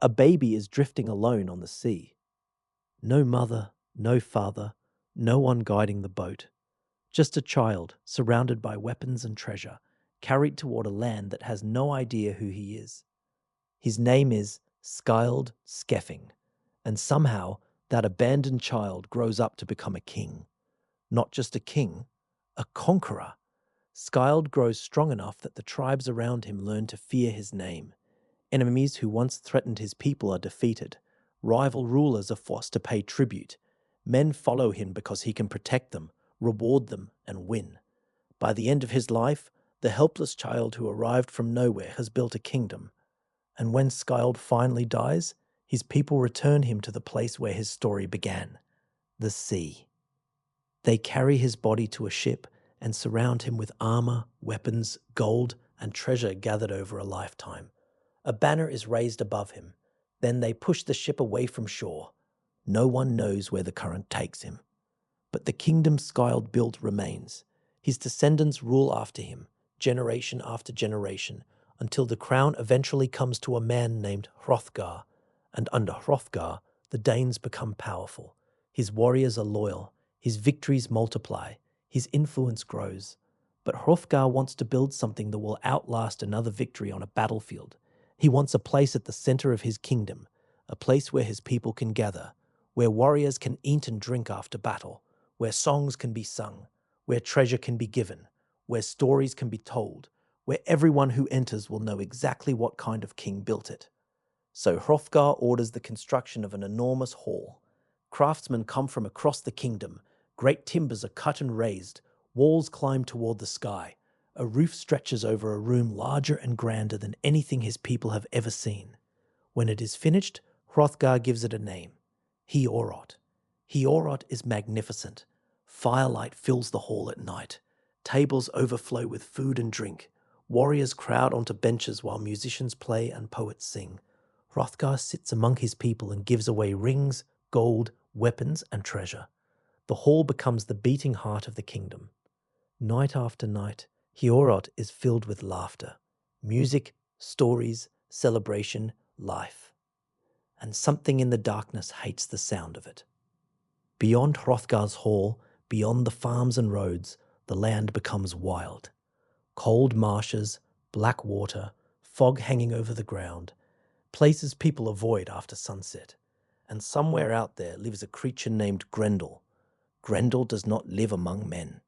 A baby is drifting alone on the sea. No mother, no father, no one guiding the boat. Just a child surrounded by weapons and treasure, carried toward a land that has no idea who he is. His name is Scyld Skeffing, and somehow that abandoned child grows up to become a king. Not just a king, a conqueror. Scyld grows strong enough that the tribes around him learn to fear his name. Enemies who once threatened his people are defeated. Rival rulers are forced to pay tribute. Men follow him because he can protect them, reward them, and win. By the end of his life, the helpless child who arrived from nowhere has built a kingdom. And when Scyld finally dies, his people return him to the place where his story began, the sea. They carry his body to a ship and surround him with armor, weapons, gold, and treasure gathered over a lifetime. A banner is raised above him. Then they push the ship away from shore. No one knows where the current takes him. But the kingdom Scyld built remains. His descendants rule after him, generation after generation, until the crown eventually comes to a man named Hrothgar. And under Hrothgar, the Danes become powerful. His warriors are loyal. His victories multiply. His influence grows. But Hrothgar wants to build something that will outlast another victory on a battlefield. He wants a place at the center of his kingdom, a place where his people can gather, where warriors can eat and drink after battle, where songs can be sung, where treasure can be given, where stories can be told, where everyone who enters will know exactly what kind of king built it. So Hrothgar orders the construction of an enormous hall. Craftsmen come from across the kingdom. Great timbers are cut and raised. Walls climb toward the sky. A roof stretches over a room larger and grander than anything his people have ever seen. When it is finished, Hrothgar gives it a name, Heorot. Heorot is magnificent. Firelight fills the hall at night. Tables overflow with food and drink. Warriors crowd onto benches while musicians play and poets sing. Hrothgar sits among his people and gives away rings, gold, weapons, and treasure. The hall becomes the beating heart of the kingdom. Night after night, Heorot is filled with laughter, music, stories, celebration, life. And something in the darkness hates the sound of it. Beyond Hrothgar's hall, beyond the farms and roads, the land becomes wild. Cold marshes, black water, fog hanging over the ground, places people avoid after sunset. And somewhere out there lives a creature named Grendel. Grendel does not live among men.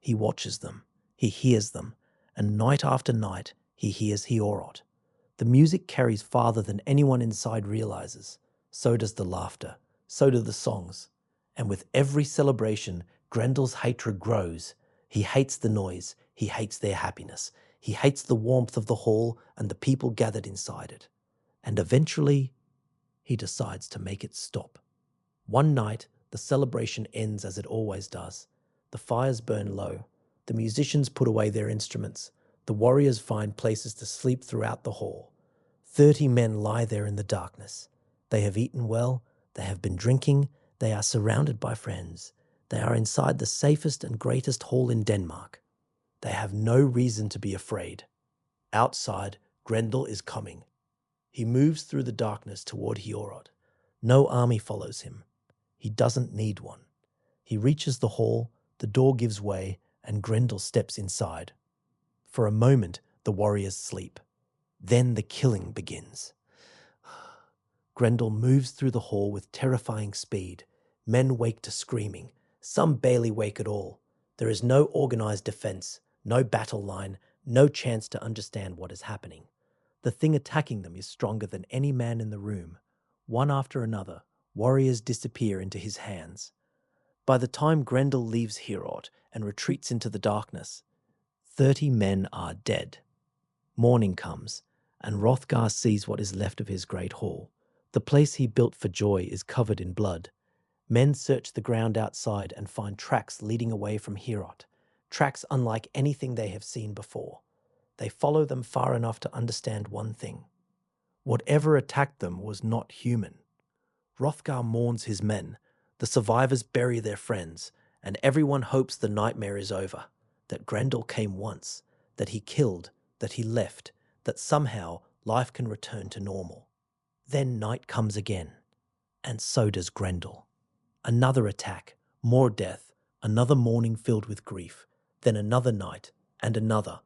He watches them, he hears them, and night after night he hears Heorot. The music carries farther than anyone inside realizes. So does the laughter, so do the songs. And with every celebration, Grendel's hatred grows. He hates the noise, he hates their happiness. He hates the warmth of the hall and the people gathered inside it. And eventually, he decides to make it stop. One night, the celebration ends as it always does. The fires burn low. The musicians put away their instruments. The warriors find places to sleep throughout the hall. 30 men lie there in the darkness. They have eaten well. They have been drinking. They are surrounded by friends. They are inside the safest and greatest hall in Denmark. They have no reason to be afraid. Outside, Grendel is coming. He moves through the darkness toward Heorot. No army follows him. He doesn't need one. He reaches the hall, the door gives way, and Grendel steps inside. For a moment, the warriors sleep. Then the killing begins. Grendel moves through the hall with terrifying speed. Men wake to screaming. Some barely wake at all. There is no organized defense, no battle line, no chance to understand what is happening. The thing attacking them is stronger than any man in the room. One after another, warriors disappear into his hands. By the time Grendel leaves Heorot and retreats into the darkness, 30 men are dead. Morning comes, and Hrothgar sees what is left of his great hall. The place he built for joy is covered in blood. Men search the ground outside and find tracks leading away from Heorot, tracks unlike anything they have seen before. They follow them far enough to understand one thing. Whatever attacked them was not human. Hrothgar mourns his men. The survivors bury their friends, and everyone hopes the nightmare is over, that Grendel came once, that he killed, that he left, that somehow life can return to normal. Then night comes again, and so does Grendel. Another attack, more death, another morning filled with grief, then another night, and another.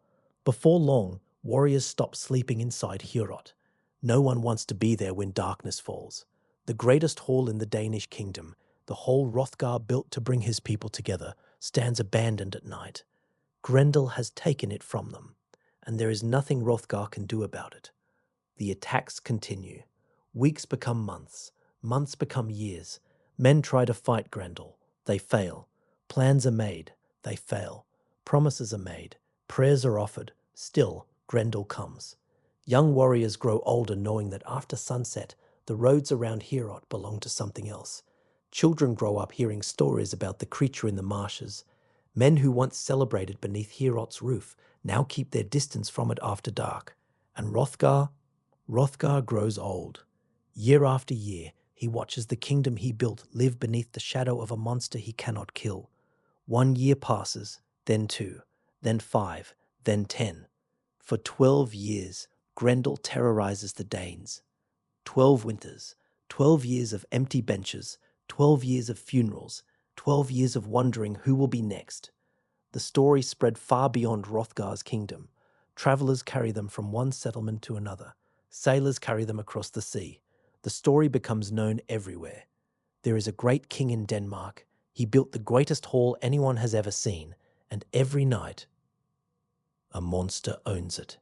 Before long, warriors stop sleeping inside Heorot. No one wants to be there when darkness falls. The greatest hall in the Danish kingdom, the hall Hrothgar built to bring his people together, stands abandoned at night. Grendel has taken it from them, and there is nothing Hrothgar can do about it. The attacks continue. Weeks become months, months become years. Men try to fight Grendel. They fail. Plans are made. They fail. Promises are made. Prayers are offered. Still, Grendel comes. Young warriors grow older knowing that after sunset, the roads around Heorot belong to something else. Children grow up hearing stories about the creature in the marshes. Men who once celebrated beneath Heorot's roof now keep their distance from it after dark. And Hrothgar grows old. Year after year, he watches the kingdom he built live beneath the shadow of a monster he cannot kill. 1 year passes, then 2, then 5, then 10. For 12 years, Grendel terrorizes the Danes. 12 winters, 12 years of empty benches, 12 years of funerals, 12 years of wondering who will be next. The story spread far beyond Hrothgar's kingdom. Travelers carry them from one settlement to another. Sailors carry them across the sea. The story becomes known everywhere. There is a great king in Denmark. He built the greatest hall anyone has ever seen, and every night, a monster owns it.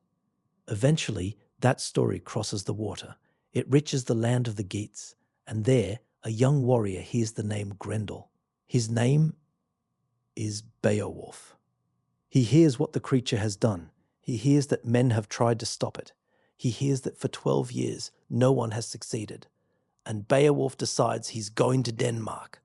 Eventually, that story crosses the water. It reaches the land of the Geats, and there, a young warrior hears the name Grendel. His name is Beowulf. He hears what the creature has done. He hears that men have tried to stop it. He hears that for 12 years, no one has succeeded. And Beowulf decides he's going to Denmark.